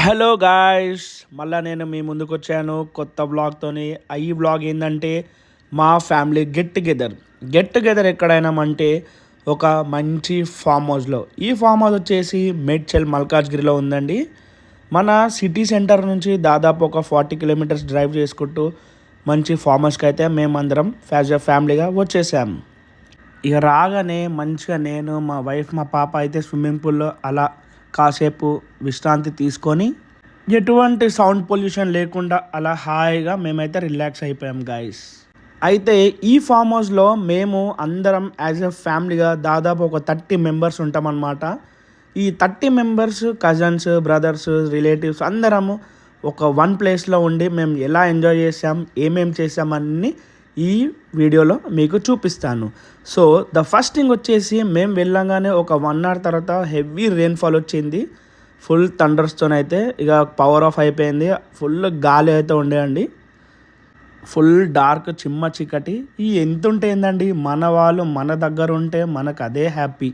Hello guys, మళ్ళీ నేను మీ ముందుకు వచ్చాను కొత్త బ్లాగ్తోని. ఈ బ్లాగ్ ఏంటంటే మా ఫ్యామిలీ గెట్ టుగెదర్ ఎక్కడైనా అంటే ఒక మంచి ఫామ్ హౌస్లో. ఈ ఫామ్ హౌస్ వచ్చేసి మేడ్చల్ మల్కాజ్గిరిలో ఉందండి. మన సిటీ సెంటర్ నుంచి దాదాపు ఒక 40 కిలోమీటర్స్ డ్రైవ్ చేసుకుంటూ మంచి ఫామ్ హౌస్కి అయితే మేమందరం ఫ్యామిలీగా వచ్చేసాం. ఇక రాగానే మంచిగా నేను, మా వైఫ్, మా పాప అయితే స్విమ్మింగ్ పూల్లో అలా కాసేపు విశ్రాంతి తీసుకొని ఎటువంటి సౌండ్ పొల్యూషన్ లేకుండా అలా హాయిగా మేమైతే రిలాక్స్ అయిపోయాం గాయస్. అయితే ఈ ఫామ్ హౌస్లో మేము అందరం యాజ్ ఎ ఫ్యామిలీగా దాదాపు ఒక 30 మెంబర్స్ ఉంటామన్నమాట. ఈ 30 మెంబర్స్ కజన్స్, బ్రదర్స్, రిలేటివ్స్ అందరము ఒక వన్ ప్లేస్లో ఉండి మేము ఎలా ఎంజాయ్ చేసాం, ఏమేమి చేసామన్నీ ఈ వీడియోలో మీకు చూపిస్తాను. సో ద ఫస్ట్ థింగ్ వచ్చేసి మేము వెళ్ళంగానే ఒక 1 hour తర్వాత హెవీ రెయిన్ఫాల్ వచ్చింది. ఫుల్ థండర్స్తోనైతే ఇక పవర్ ఆఫ్ అయిపోయింది. ఫుల్ గాలి అయితే ఉండేయండి. ఫుల్ డార్క్ చిమ్మ చీకటి. ఈ ఎంత ఉంటే ఏందండి, మన వాళ్ళు మన దగ్గర ఉంటే మనకు అదే హ్యాపీ.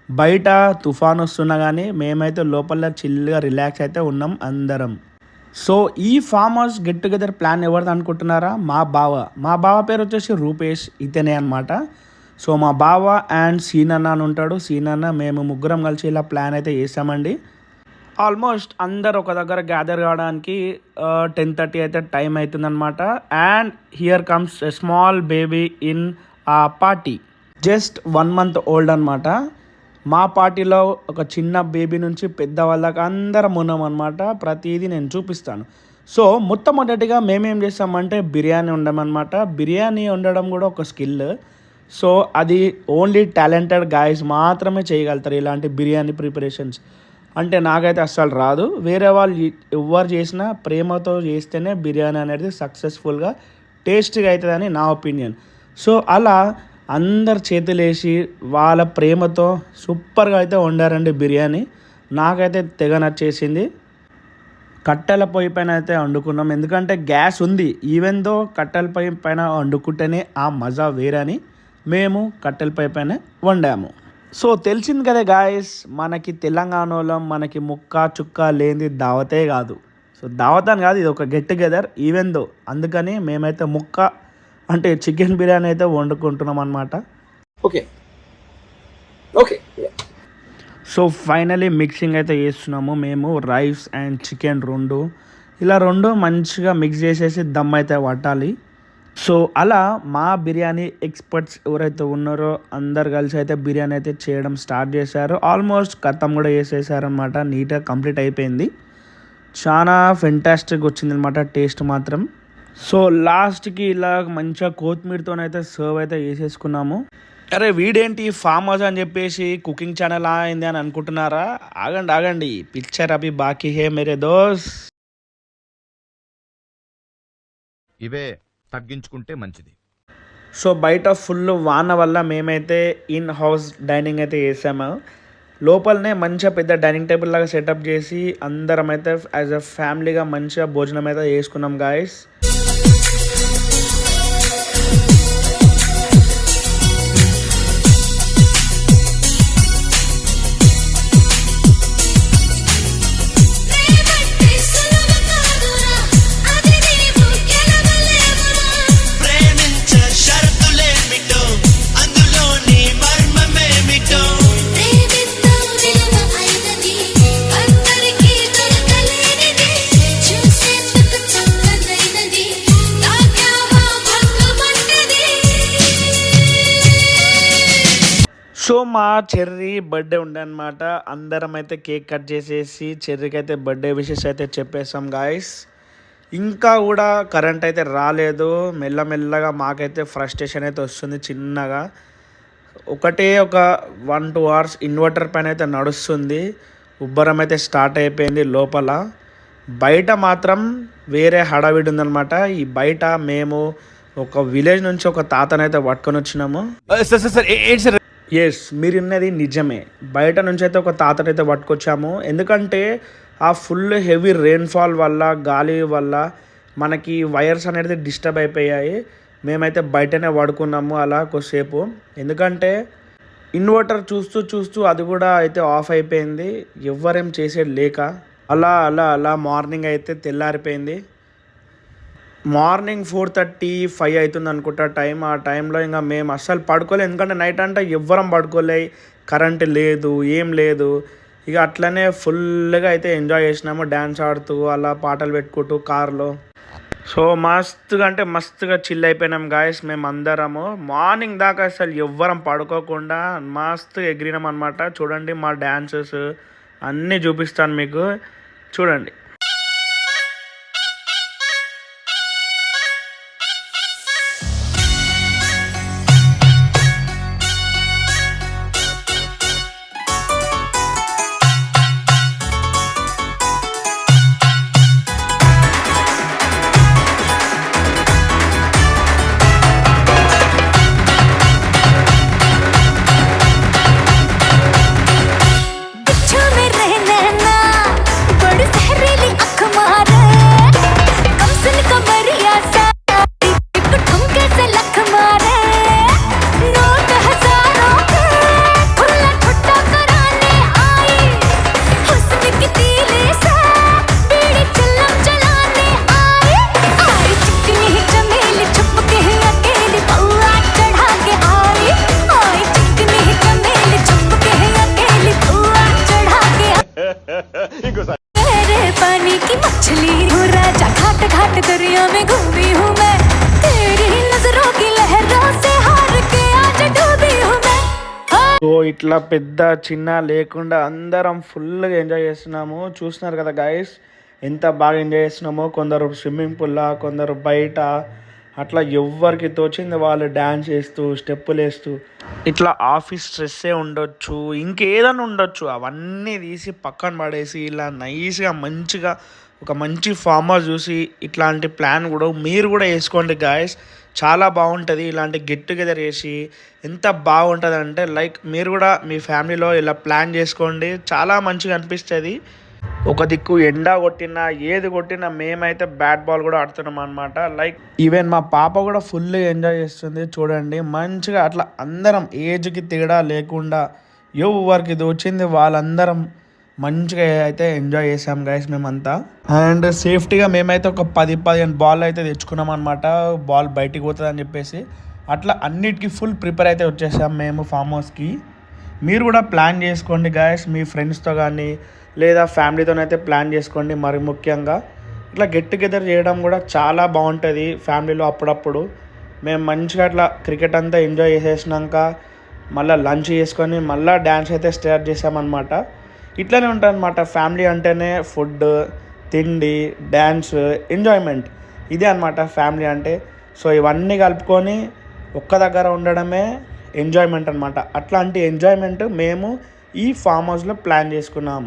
బయట తుఫాన్ వస్తున్నా కానీ మేమైతే లోపల చిల్గా రిలాక్స్ అయితే ఉన్నాం అందరం. సో ఈ farm house get together plan ఎవరిది అనుకుంటున్నారా? మా బావ పేరు వచ్చేసి రూపేష్, ఇతనే అనమాట. సో మా బావ అండ్ సీనన్న అని ఉంటాడు. సీనన్న మేము ముగ్గురం కలిసి ఇలా ప్లాన్ అయితే చేసామండి. ఆల్మోస్ట్ అందరు ఒక దగ్గర గ్యాదర్ కావడానికి 10:30 అయితే టైం అవుతుందన్నమాట. And here comes a small baby in ఆ పార్టీ, జస్ట్ 1 month ఓల్డ్ అనమాట. మా పార్టీలో ఒక చిన్న బేబీ నుంచి పెద్దవాళ్ళకి అందరం ఉన్నాం అనమాట. ప్రతిదీ నేను చూపిస్తాను. సో మొట్టమొదటిగా మేమేం చేస్తామంటే బిర్యానీ వండామన్నమాట. బిర్యానీ వండడం కూడా ఒక స్కిల్. సో అది ఓన్లీ టాలెంటెడ్ గాయస్ మాత్రమే చేయగలుగుతారు ఇలాంటి బిర్యానీ ప్రిపరేషన్స్. అంటే నాకైతే అస్సలు రాదు. వేరే వాళ్ళు ఎవరు చేసినా ప్రేమతో చేస్తేనే బిర్యానీ అనేది సక్సెస్ఫుల్గా టేస్ట్గా అవుతుందని నా ఒపీనియన్. సో అలా అందరు చేతులేసి వాళ్ళ ప్రేమతో సూపర్గా అయితే వండారండి బిర్యానీ. నాకైతే తెగ నచ్చేసింది. కట్టెల పొయ్యి పైన అయితే వండుకున్నాం, ఎందుకంటే గ్యాస్ ఉంది. ఈవెన్ దో కట్టెల పొయ్యి పైన వండుకుంటేనే ఆ మజా వేరని మేము కట్టెల పొయ్యి పైన వండాము. సో తెలిసింది కదా గాయస్, మనకి తెలంగాణలో మనకి ముక్క చుక్క లేనిది దావతే కాదు. సో దావత్ అని కాదు, ఇది ఒక గెట్ టుగెదర్. ఈవెన్ దో అందుకని మేమైతే ముక్క అంటే చికెన్ బిర్యానీ అయితే వండుకుంటున్నాం అనమాట. ఓకే. సో ఫైనలీ మిక్సింగ్ అయితే చేస్తున్నాము మేము. రైస్ అండ్ చికెన్ రెండు మంచిగా మిక్స్ చేసేసి దమ్ అయితే పట్టాలి. సో అలా మా బిర్యానీ ఎక్స్పర్ట్స్ ఎవరైతే ఉన్నారో అందరు కలిసి అయితే బిర్యానీ అయితే చేయడం స్టార్ట్ చేశారు. ఆల్మోస్ట్ కథం కూడా చేసేసారనమాట. నీట్గా కంప్లీట్ అయిపోయింది. చాలా ఫెంటాస్టిక్ వచ్చిందనమాట టేస్ట్ మాత్రం. సో లాస్ట్కి ఇలా మంచిగా కొత్తిమీరతోనైతే సర్వ్ అయితే చేసేసుకున్నాము. అరే వీడేంటి ఫామ్ హౌస్ అని చెప్పేసి కుకింగ్ ఛానల్ అయింది అని అనుకుంటున్నారా? ఆగండి, పిక్చర్ అభి బాకీ హే మేరే దోస్. ఇవే తగ్గించుకుంటే మంచిది. సో బయట ఫుల్ వాన వల్ల మేమైతే ఇన్ హౌస్ డైనింగ్ అయితే చేసాము. లోపలనే మంచిగా పెద్ద డైనింగ్ టేబుల్ లాగా సెటప్ చేసి అందరం అయితే యాజ్ అ ఫ్యామిలీగా మంచిగా భోజనం అయితే చేసుకున్నాం గాయస్. సో మా చెర్రీ బర్త్డే ఉండే అనమాట. అందరం అయితే కేక్ కట్ చేసేసి చెర్రీకి అయితే బర్త్డే విషెస్ అయితే చెప్పేసాం గాయస్. ఇంకా కూడా కరెంట్ అయితే రాలేదు. మెల్లమెల్లగా మాకైతే ఫ్రస్ట్రేషన్ అయితే వస్తుంది చిన్నగా. ఒక 1-2 hours ఇన్వర్టర్ పైన అయితే నడుస్తుంది. ఉబ్బరం అయితే స్టార్ట్ అయిపోయింది లోపల. బయట మాత్రం వేరే హడావిడి ఉందనమాట. ఈ బయట మేము ఒక విలేజ్ నుంచి ఒక తాతనైతే పట్టుకొని వచ్చినాము. ఎస్, మీరు విన్నది నిజమే. బయట నుంచి అయితే ఒక తాతనైతే పట్టుకొచ్చాము. ఎందుకంటే ఆ ఫుల్ హెవీ రెయిన్ఫాల్ వల్ల, గాలి వల్ల మనకి వైర్స్ అనేది డిస్టర్బ్ అయిపోయాయి. మేమైతే బయటనే పడుకున్నాము అలా కొద్దిసేపు. ఎందుకంటే ఇన్వర్టర్ చూస్తూ అది కూడా అయితే ఆఫ్ అయిపోయింది. ఎవ్వరేం చేసేది లేక అలా అలా అలా మార్నింగ్ అయితే తెల్లారిపోయింది. మార్నింగ్ 4:30, 5 అవుతుంది అనుకుంటా టైం. ఆ టైంలో ఇంకా మేము అస్సలు పడుకోలేదు, ఎందుకంటే నైట్ అంతా ఎవ్వరం పడుకోలే, కరెంట్ లేదు, ఏం లేదు. ఇక అట్లనే ఫుల్గా అయితే ఎంజాయ్ చేసినాము, డ్యాన్స్ ఆడుతూ అలా పాటలు పెట్టుకుంటూ కార్లో. సో మస్తుగా అంటే మస్తుగా చిల్ అయిపోయినాం గాయస్ మేము అందరము. మార్నింగ్ దాకా అసలు ఎవ్వరం పడుకోకుండా మస్తు ఎగిరినాం అనమాట. చూడండి మా డ్యాన్సెస్ అన్నీ చూపిస్తాను మీకు, చూడండి. సో ఇట్లా పెద్ద చిన్న లేకుండా అందరం ఫుల్గా ఎంజాయ్ చేస్తున్నాము. చూస్తున్నారు కదా గాయస్ ఎంత బాగా ఎంజాయ్ చేస్తున్నామో. కొందరు స్విమ్మింగ్ పూల్లో, కొందరు బయట, అట్లా ఎవ్వరికి తోచింది వాళ్ళు డ్యాన్స్ చేస్తూ స్టెప్పులు వేస్తూ. ఇట్లా ఆఫీస్ స్ట్రెస్సే ఉండొచ్చు, ఇంకేదైనా ఉండొచ్చు, అవన్నీ తీసి పక్కన పడేసి ఇలా నైస్గా మంచిగా ఒక మంచి ఫామ్ హౌస్ చూసి ఇట్లాంటి ప్లాన్ కూడా మీరు కూడా వేసుకోండి గాయస్. చాలా బాగుంటుంది ఇలాంటి గెట్ టుగెదర్ చేసి. ఎంత బాగుంటుంది అంటే లైక్ మీరు కూడా మీ ఫ్యామిలీలో ఇలా ప్లాన్ చేసుకోండి, చాలా మంచిగా అనిపిస్తుంది. ఒక దిక్కు ఎండ కొట్టినా ఏది కొట్టినా మేమైతే బ్యాట్ బాల్ కూడా ఆడుతున్నాం అనమాట. లైక్ ఈవెన్ మా పాప కూడా ఫుల్ ఎంజాయ్ చేస్తుంది. చూడండి మంచిగా అట్లా అందరం ఏజ్కి తేడా లేకుండా ఎవరికి వచ్చింది వాళ్ళందరం మంచిగా అయితే ఎంజాయ్ చేసాం గైస్ మేమంతా. అండ్ సేఫ్టీగా మేమైతే ఒక 10-15 బాల్ అయితే తెచ్చుకున్నాం అనమాట, బాల్ బయటికి పోతుంది అని చెప్పేసి. అట్లా అన్నిటికీ ఫుల్ ప్రిపేర్ అయితే వచ్చేసాం మేము ఫామ్ హౌస్కి. మీరు కూడా ప్లాన్ చేసుకోండి గాయస్, మీ ఫ్రెండ్స్తో కానీ లేదా ఫ్యామిలీతోనైతే ప్లాన్ చేసుకోండి. మరి ముఖ్యంగా ఇట్లా గెట్ టుగెదర్ చేయడం కూడా చాలా బాగుంటుంది ఫ్యామిలీలో. అప్పుడప్పుడు మేము మంచిగా అట్లా క్రికెట్ అంతా ఎంజాయ్ చేసేసినాక మళ్ళీ లంచ్ చేసుకొని మళ్ళీ డ్యాన్స్ అయితే స్టార్ట్ చేసామన్నమాట. ఇట్లనే ఉంటుంది అనమాట ఫ్యామిలీ అంటేనే. ఫుడ్, తిండి, డ్యాన్స్, ఎంజాయ్మెంట్, ఇదే అనమాట ఫ్యామిలీ అంటే. సో ఇవన్నీ కలుపుకొని ఒక్క దగ్గర ఉండడమే ఎంజాయ్మెంట్ అనమాట. అట్లాంటి ఎంజాయ్మెంట్ మేము ఈ ఫామ్ హౌస్లో ప్లాన్ చేసుకున్నాం.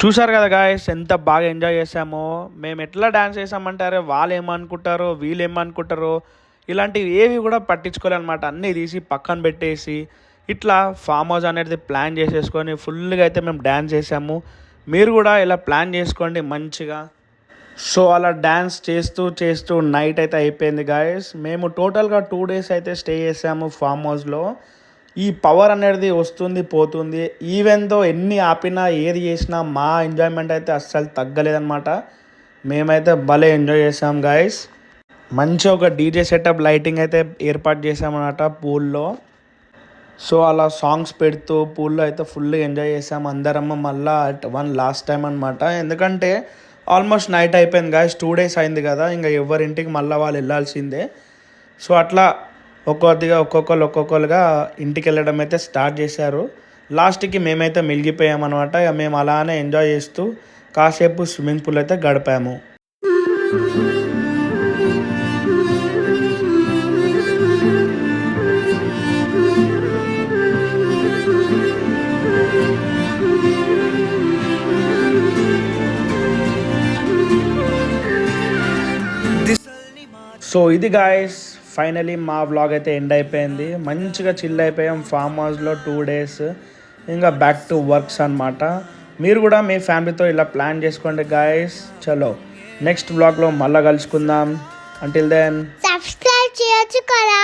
చూసారు కదా గాయస్ ఎంత బాగా ఎంజాయ్ చేసామో. మేము ఎట్లా డ్యాన్స్ చేసామంటారో వాళ్ళు ఏమనుకుంటారో వీళ్ళు ఏమనుకుంటారో ఇలాంటివి ఏవి కూడా పట్టించుకోలేనమాట. అన్నీ తీసి పక్కన పెట్టేసి ఇట్లా ఫామ్ హౌస్ అనేది ప్లాన్ చేసేసుకొని ఫుల్గా అయితే మేము డ్యాన్స్ చేసాము. మీరు కూడా ఇలా ప్లాన్ చేసుకోండి మంచిగా. సో అలా డ్యాన్స్ చేస్తూ చేస్తూ నైట్ అయితే అయిపోయింది గాయస్. మేము టోటల్గా 2 days అయితే స్టే చేసాము ఫామ్ హౌస్లో. ఈ పవర్ అనేది వస్తుంది పోతుంది. ఈవెన్ దో ఎన్ని ఆపినా ఏది చేసినా మా ఎంజాయ్మెంట్ అయితే అస్సలు తగ్గలేదన్నమాట. మేమైతే భలే ఎంజాయ్ చేసాం గైస్. మంచి ఒక డీజే సెటప్ లైటింగ్ అయితే ఏర్పాటు చేసామన్నమాట పూల్లో. సో అలా సాంగ్స్ పెడుతూ పూల్లో అయితే ఫుల్ ఎంజాయ్ చేసాం అందరమ్మ. మళ్ళీ లాస్ట్ టైం అనమాట, ఎందుకంటే ఆల్మోస్ట్ నైట్ అయిపోయింది గాయస్. 2 days అయింది కదా, ఇంకా ఎవరింటికి మళ్ళీ వాళ్ళు వెళ్ళాల్సిందే. సో అట్లా ఒక్కొక్కరుగా ఇంటికి వెళ్ళడం అయితే స్టార్ట్ చేశారు. లాస్ట్కి మేమైతే మిగిలిపోయామన్నమాట. ఇక మేము అలానే ఎంజాయ్ చేస్తూ కాసేపు స్విమ్మింగ్ పూల్ అయితే గడిపాము. సో ఇది గాయస్, ఫైనలీ మా వ్లాగ్ అయితే ఎండ్ అయిపోయింది. మంచిగా చిల్ అయిపోయాం ఫామ్ హౌస్లో 2 days. ఇంకా బ్యాక్ టు వర్క్స్ అనమాట. మీరు కూడా మీ ఫ్యామిలీతో ఇలా ప్లాన్ చేసుకోండి గాయస్. చలో నెక్స్ట్ వ్లాగ్లో మళ్ళీ కలుసుకుందాం. అంటిల్ దెన్ సబ్స్క్రైబ్ చేయొచ్చు కదా.